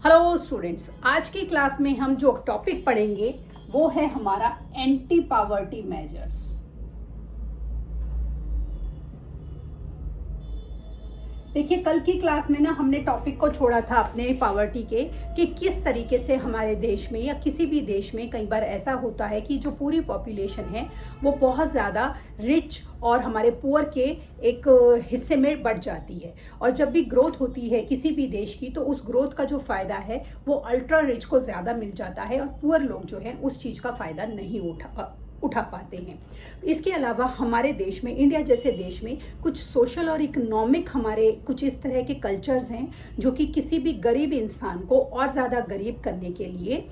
Hello students, आज की class में हम जो टॉपिक पढ़ेंगे वो है हमारा एंटी पॉवर्टी मेजर्स। देखिए, कल की क्लास में ना हमने टॉपिक को छोड़ा था अपने पॉवर्टी के कि किस तरीके से हमारे देश में या किसी भी देश में कई बार ऐसा होता है कि जो पूरी पॉपुलेशन है वो बहुत ज़्यादा रिच और हमारे पुअर के एक हिस्से में बढ़ जाती है। और जब भी ग्रोथ होती है किसी भी देश की तो उस ग्रोथ का जो फ़ायदा है वो अल्ट्रा रिच को ज़्यादा मिल जाता है और पुअर लोग जो हैं उस चीज़ का फ़ायदा नहीं उठा पाते हैं। इसके अलावा हमारे देश में, इंडिया जैसे देश में, कुछ सोशल और इकोनॉमिक हमारे कुछ इस तरह के कल्चर्स हैं जो कि किसी भी गरीब इंसान को और ज़्यादा गरीब करने के लिए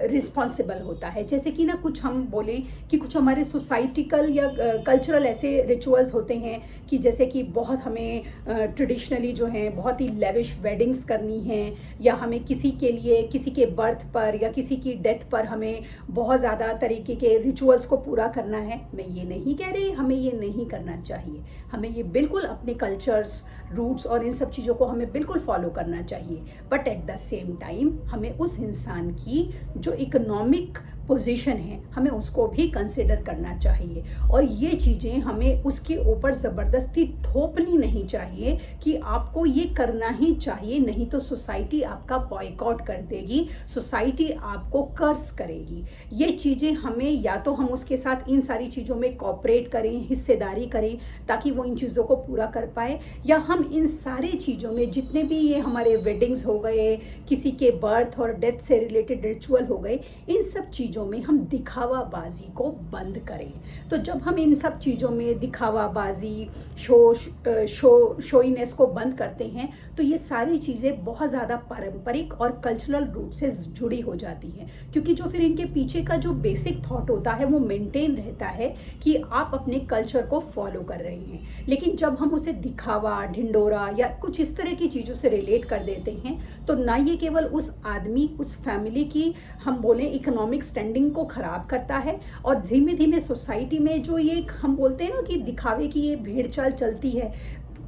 रिस्पॉन्सिबल होता है। जैसे कि ना कुछ हम बोलें कि कुछ हमारे सोसाइटिकल या कल्चरल ऐसे रिचुअल्स होते हैं कि जैसे कि बहुत हमें ट्रेडिशनली जो हैं बहुत ही लेविश वेडिंग्स करनी है, या हमें किसी के लिए किसी के बर्थ पर या किसी की डेथ पर हमें बहुत ज़्यादा तरीके के रिचुअल्स को पूरा करना है। मैं ये नहीं कह रही हमें ये नहीं करना चाहिए, हमें ये बिल्कुल अपने कल्चर्स, रूट्स और इन सब चीज़ों को हमें बिल्कुल फॉलो करना चाहिए। But at the same time हमें उस इंसान की जो इकोनॉमिक पोजीशन है हमें उसको भी कंसिडर करना चाहिए, और ये चीज़ें हमें उसके ऊपर ज़बरदस्ती थोपनी नहीं चाहिए कि आपको ये करना ही चाहिए, नहीं तो सोसाइटी आपका बॉयकॉट कर देगी, सोसाइटी आपको कर्स करेगी। ये चीज़ें हमें या तो हम उसके साथ इन सारी चीज़ों में कोऑपरेट करें, हिस्सेदारी करें ताकि वो इन चीज़ों को पूरा कर पाए, या हम इन सारी चीज़ों में जितने भी ये हमारे वेडिंग्स हो गए, किसी के बर्थ और डेथ से रिलेटेड रिचुअल हो गए, इन सब चीज़ों में हम दिखावाबाजी को बंद करें। तो जब हम इन सब चीज़ों में दिखावाबाजी, शोइनेस को बंद करते हैं तो ये सारी चीज़ें बहुत ज़्यादा पारंपरिक और कल्चरल रूट से जुड़ी हो जाती हैं, क्योंकि जो फिर इनके पीछे का जो बेसिक थॉट होता है वो मेंटेन रहता है कि आप अपने कल्चर को फॉलो कर रहे हैं। लेकिन जब हम उसे दिखावा, ढिंडोरा या कुछ इस तरह की चीज़ों से रिलेट कर देते हैं तो ना ये केवल उस आदमी, उस फैमिली की हम बोलें इकोनॉमिक स्टैंडिंग को ख़राब करता है, और धीमे धीमे सोसाइटी में जो ये हम बोलते हैं ना कि दिखावे की ये भेड़ चाल चलती है,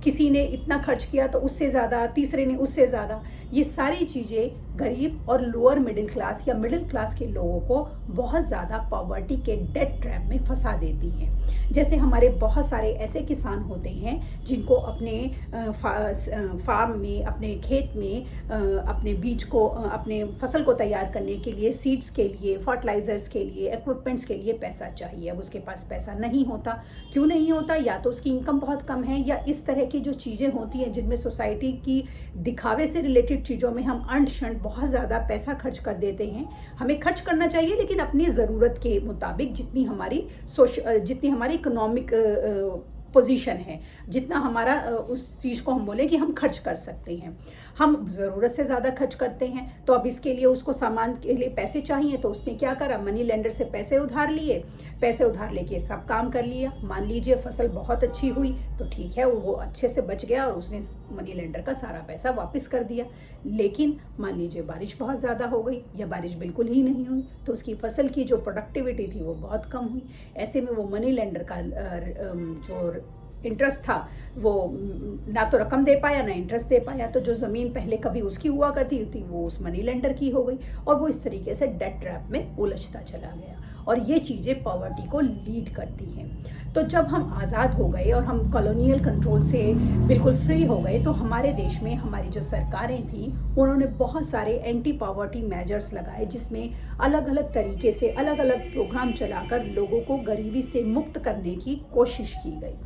किसी ने इतना खर्च किया तो उससे ज़्यादा, तीसरे ने उससे ज़्यादा, ये सारी चीज़ें गरीब और लोअर मिडिल क्लास या मिडिल क्लास के लोगों को बहुत ज़्यादा पॉवर्टी के डेट ट्रैप में फंसा देती हैं। जैसे हमारे बहुत सारे ऐसे किसान होते हैं जिनको अपने फार्म में, अपने खेत में अपने बीज को, अपने फसल को तैयार करने के लिए, सीड्स के लिए, फर्टिलाइज़र्स के लिए, इक्विपमेंट्स के लिए पैसा चाहिए। अब उसके पास पैसा नहीं होता। क्यों नहीं होता? या तो उसकी इनकम बहुत कम है, या इस तरह की जो चीज़ें होती हैं जिनमें सोसाइटी की दिखावे से रिलेटेड चीज़ों में हम अंट शंट बहुत ज़्यादा पैसा खर्च कर देते हैं। हमें खर्च करना चाहिए लेकिन अपनी ज़रूरत के मुताबिक, जितनी हमारी इकोनॉमिक पोजीशन है, जितना हमारा उस चीज़ को हम बोले कि हम खर्च कर सकते हैं। हम ज़रूरत से ज़्यादा खर्च करते हैं तो अब इसके लिए उसको सामान के लिए पैसे चाहिए, तो उसने क्या करा, मनी लेंडर से पैसे उधार लिए, पैसे उधार लेके सब काम कर लिया। मान लीजिए फसल बहुत अच्छी हुई तो ठीक है, वो अच्छे से बच गया और उसने मनी लेंडर का सारा पैसा वापस कर दिया। लेकिन मान लीजिए बारिश बहुत ज़्यादा हो गई या बारिश बिल्कुल ही नहीं हुई तो उसकी फसल की जो प्रोडक्टिविटी थी वो बहुत कम हुई। ऐसे में वो मनी लेंडर का जो इंटरेस्ट था वो ना तो रकम दे पाया ना इंटरेस्ट दे पाया, तो जो ज़मीन पहले कभी उसकी हुआ करती थी वो उस मनी लेंडर की हो गई, और वो इस तरीके से डेट ट्रैप में उलझता चला गया, और ये चीज़ें पॉवर्टी को लीड करती हैं। तो जब हम आज़ाद हो गए और हम कॉलोनियल कंट्रोल से बिल्कुल फ्री हो गए तो हमारे देश में हमारी जो सरकारें थी उन्होंने बहुत सारे एंटी पॉवर्टी मेजर्स लगाए, जिसमें अलग अलग तरीके से अलग अलग प्रोग्राम चलाकर लोगों को गरीबी से मुक्त करने की कोशिश की गई।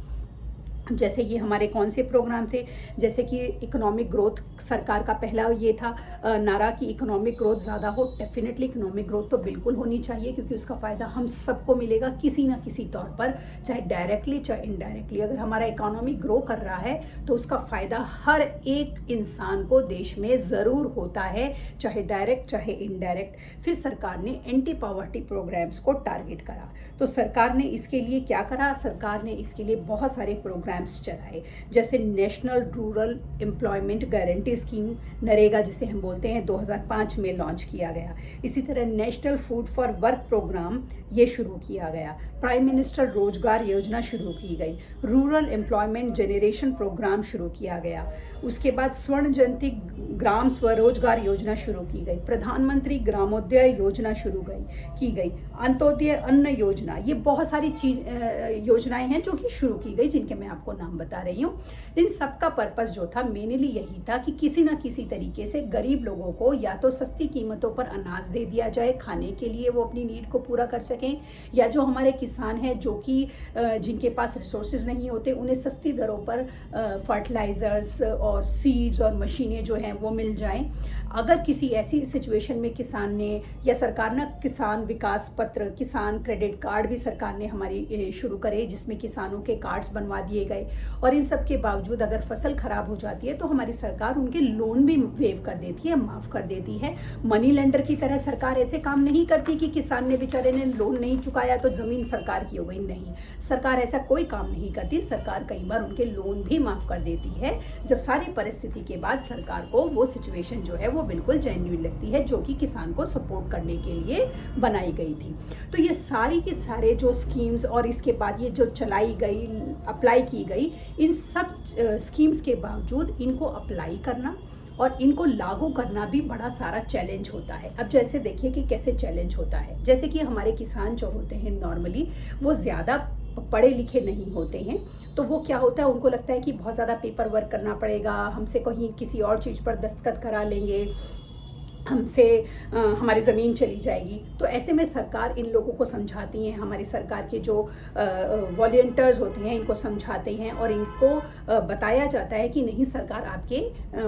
जैसे ये हमारे कौन से प्रोग्राम थे, जैसे कि इकोनॉमिक ग्रोथ, सरकार का पहला ये था नारा कि इकोनॉमिक ग्रोथ ज़्यादा हो। डेफिनेटली इकोनॉमिक ग्रोथ तो बिल्कुल होनी चाहिए क्योंकि उसका फ़ायदा हम सबको मिलेगा किसी ना किसी तौर पर, चाहे डायरेक्टली चाहे इनडायरेक्टली। अगर हमारा इकोनॉमी ग्रो कर रहा है तो उसका फ़ायदा हर एक इंसान को देश में ज़रूर होता है, चाहे डायरेक्ट चाहे इनडायरेक्ट। फिर सरकार ने एंटी पॉवर्टी प्रोग्राम्स को टारगेट करा, तो सरकार ने इसके लिए क्या करा, सरकार ने इसके लिए बहुत सारे प्रोग्राम प्रोग्राम्स चलाए, जैसे national rural employment guarantee scheme NREGA जिसे हम बोलते हैं 2005 में लॉन्च किया गया। इसी तरह national food for work program ये शुरू किया गया। प्राइम मिनिस्टर रोजगार योजना शुरू की गई। रूरल एम्प्लॉयमेंट जनरेशन प्रोग्राम शुरू किया गया। उसके बाद स्वर्ण जयंती ग्राम स्वरोजगार योजना शुरू की गई। प्रधानमंत्री ग्रामोदय योजना शुरू की गई। अंत्योदय अन्न योजना, ये बहुत सारी योजनाएं हैं जो कि शुरू की गई, जिनके मैं आपको नाम बता रही हूँ। इन सब का पर्पस जो था मेनली यही था कि किसी ना किसी तरीके से गरीब लोगों को या तो सस्ती कीमतों पर अनाज दे दिया जाए खाने के लिए, वो अपनी नीड को पूरा कर सकें, या जो हमारे किसान हैं जो कि जिनके पास रिसोर्सेज नहीं होते उन्हें सस्ती दरों पर फर्टिलाइजर्स और सीड्स और मशीनें जो हैं वो मिल जाएं। अगर किसी ऐसी सिचुएशन में किसान ने या सरकार ना किसान विकास पत्र, किसान क्रेडिट कार्ड भी सरकार ने हमारी शुरू करे, जिसमें किसानों के कार्ड्स बनवा दिए गए। और इन सब के बावजूद अगर फसल खराब हो जाती है तो हमारी सरकार उनके लोन भी वेव कर देती है, माफ़ कर देती है। मनी लेंडर की तरह सरकार ऐसे काम नहीं करती कि किसान ने बेचारे ने लोन नहीं चुकाया तो ज़मीन सरकार की हो गई। नहीं, सरकार ऐसा कोई काम नहीं करती। सरकार कई बार उनके लोन भी माफ़ कर देती है, जब सारी परिस्थिति के बाद सरकार को वो सिचुएशन जो है वो बिल्कुल जेन्युइन लगती है, जो कि किसान को सपोर्ट करने के लिए बनाई गई थी। तो ये सारी के सारे जो स्कीम्स और इसके बाद ये जो चलाई गई, अप्लाई की गई, इन सब स्कीम्स के बावजूद इनको अप्लाई करना और इनको लागू करना भी बड़ा सारा चैलेंज होता है। अब जैसे देखिए कि कैसे चैलेंज होता है। जैसे कि हमारे किसान जो होते हैं नॉर्मली वो ज़्यादा पढ़े लिखे नहीं होते हैं, तो वो क्या होता है, उनको लगता है कि बहुत ज़्यादा पेपर वर्क करना पड़ेगा, हमसे कहीं किसी और चीज़ पर दस्तखत करा लेंगे, हमसे हमारी ज़मीन चली जाएगी। तो ऐसे में सरकार इन लोगों को समझाती हैं, हमारी सरकार के जो वॉलंटियर्स होते हैं इनको समझाते हैं और इनको बताया जाता है कि नहीं, सरकार आपके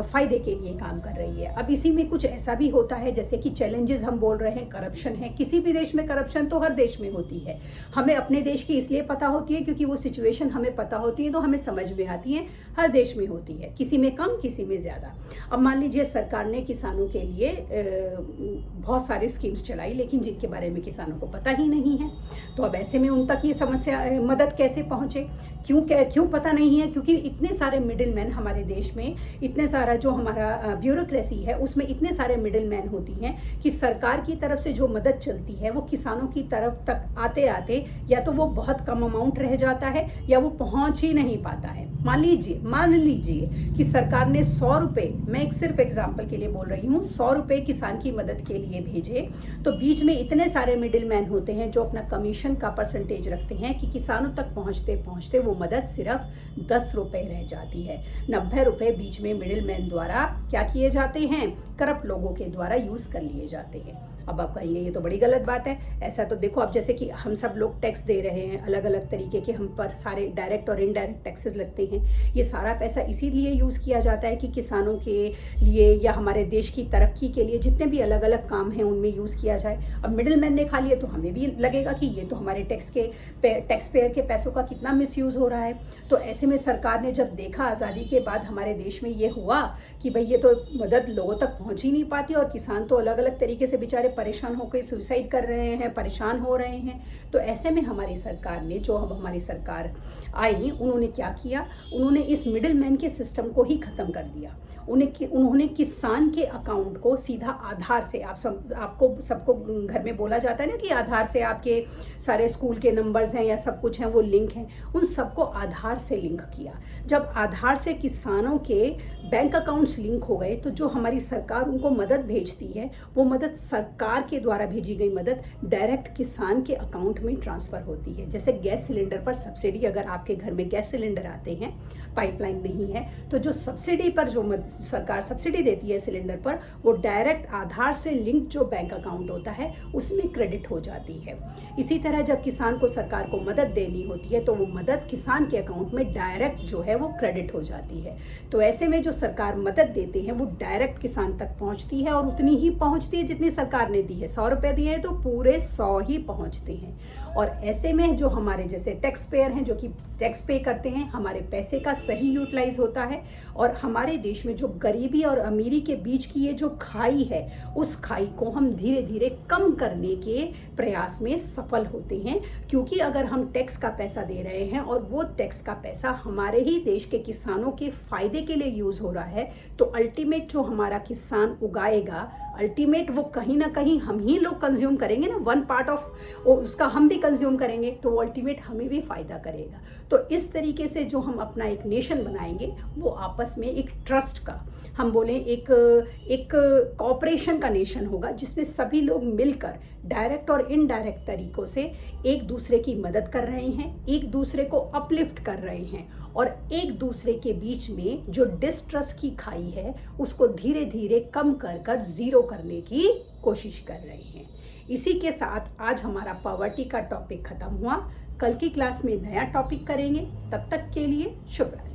फ़ायदे के लिए काम कर रही है। अब इसी में कुछ ऐसा भी होता है जैसे कि चैलेंजेस हम बोल रहे हैं, करप्शन है। किसी भी देश में करप्शन तो हर देश में होती है। हमें अपने देश की इसलिए पता होती है क्योंकि वो सिचुएशन हमें पता होती है, तो हमें समझ में आती है। हर देश में होती है, किसी में कम किसी में ज़्यादा। अब मान लीजिए सरकार ने किसानों के लिए बहुत सारी स्कीम्स चलाई, लेकिन जिनके बारे में किसानों को पता ही नहीं है। तो अब ऐसे में उन तक ये समस्या मदद कैसे पहुँचे? क्यों पता नहीं है? क्योंकि इतने सारे मिडिल मैन हमारे देश में, इतने सारा जो हमारा ब्यूरोक्रेसी है उसमें इतने सारे मिडिल मैन होती हैं कि सरकार की तरफ से जो मदद चलती है वो किसानों की तरफ तक आते आते या तो वो बहुत कम अमाउंट रह जाता है या वो पहुँच ही नहीं पाता है। मान लीजिए कि सरकार ने 100 रुपये, मैं एक सिर्फ एग्जाम्पल के लिए बोल रही हूँ, 100 रुपये किसान की मदद के लिए भेजे, तो बीच में इतने सारे मिडिल मैन होते हैं जो अपना कमीशन का परसेंटेज रखते हैं कि किसानों तक पहुँचते पहुँचते वो मदद सिर्फ 10 रुपये रह जाती है। 90 रुपये बीच में मिडिल मैन द्वारा क्या किए जाते हैं, करप्ट लोगों के द्वारा यूज़ कर लिए जाते हैं। अब आप कहेंगे ये तो बड़ी गलत बात है। ऐसा तो देखो, अब जैसे कि हम सब लोग टैक्स दे रहे हैं, अलग अलग तरीके के हम पर सारे डायरेक्ट और इनडायरेक्ट टैक्सेस लगते हैं। ये सारा पैसा इसीलिए यूज़ किया जाता है कि किसानों के लिए या हमारे देश की तरक्की के लिए जितने भी अलग अलग काम हैं उनमें यूज़ किया जाए। अब मिडिल मैन ने खा लिया तो हमें भी लगेगा कि ये तो हमारे टैक्स पेयर के पैसों का कितना मिसयूज़ हो रहा है। तो ऐसे में सरकार ने जब देखा आज़ादी के बाद हमारे देश में ये हुआ कि भाई ये तो मदद लोगों तक पहुँच ही नहीं पाती और किसान तो अलग अलग तरीके से बेचारे परेशान होकर सुसाइड कर रहे हैं, परेशान हो रहे हैं। तो ऐसे में हमारी सरकार ने, जो अब हमारी सरकार आई, उन्होंने क्या किया, उन्होंने इस मिडिल मैन के सिस्टम को ही ख़त्म कर दिया। उन्होंने किसान के अकाउंट को सीधा आधार से, आपको सबको घर में बोला जाता है ना कि आधार से आपके सारे स्कूल के नंबर्स हैं या सब कुछ हैं वो लिंक हैं, उन सबको आधार से लिंक किया। जब आधार से किसानों के बैंक अकाउंट्स लिंक हो गए तो जो हमारी सरकार उनको मदद भेजती है वो मदद सरकार के द्वारा भेजी गई मदद डायरेक्ट किसान के अकाउंट में ट्रांसफ़र होती है। जैसे गैस सिलेंडर पर सब्सिडी, अगर आपके घर में गैस सिलेंडर आते हैं, पाइपलाइन नहीं है, तो जो सब्सिडी पर जो सरकार सब्सिडी देती है सिलेंडर पर, वो डायरेक्ट आधार से लिंक जो बैंक अकाउंट होता है उसमें क्रेडिट हो जाती है। इसी तरह जब किसान को सरकार को मदद देनी होती है तो वो मदद किसान के अकाउंट में डायरेक्ट जो है वो क्रेडिट हो जाती है। तो ऐसे में जो सरकार मदद देते हैं वो डायरेक्ट किसान तक पहुंचती है और उतनी ही पहुंचती है जितनी सरकार ने दी है। 100 रुपये दिए हैं तो पूरे 100 ही पहुंचते हैं। और ऐसे में जो हमारे जैसे टैक्स पेयर हैं जो कि टैक्स पे करते हैं, हमारे पैसे पैसे का सही यूटिलाइज होता है और हमारे देश में जो गरीबी और अमीरी के बीच की ये जो खाई है, उस खाई को हम धीरे धीरे कम करने के प्रयास में सफल होते हैं। क्योंकि अगर हम टैक्स का पैसा दे रहे हैं और वो टैक्स का पैसा हमारे ही देश के किसानों के फायदे के लिए यूज़ हो रहा है, तो अल्टीमेट जो हमारा किसान उगाएगा, अल्टीमेट वो कहीं ना कहीं हम ही लोग कंज्यूम करेंगे ना, वन पार्ट ऑफ उसका हम भी कंज्यूम करेंगे, तो वो अल्टीमेट हमें भी फायदा करेगा। तो इस तरीके से जो हम अपना एक नेशन बनाएंगे, वो आपस में एक ट्रस्ट का, हम बोलें एक कॉपरेशन का नेशन होगा, जिसमें सभी लोग मिलकर डायरेक्ट और इनडायरेक्ट तरीकों से एक दूसरे की मदद कर रहे हैं, एक दूसरे को अपलिफ्ट कर रहे हैं और एक दूसरे के बीच में जो डिस्ट्रस्ट की खाई है उसको धीरे धीरे कम कर ज़ीरो करने की कोशिश कर रहे हैं। इसी के साथ आज हमारा पॉवर्टी का टॉपिक ख़त्म हुआ। कल की क्लास में नया टॉपिक करेंगे, तब तक के लिए शुभ रात्रि।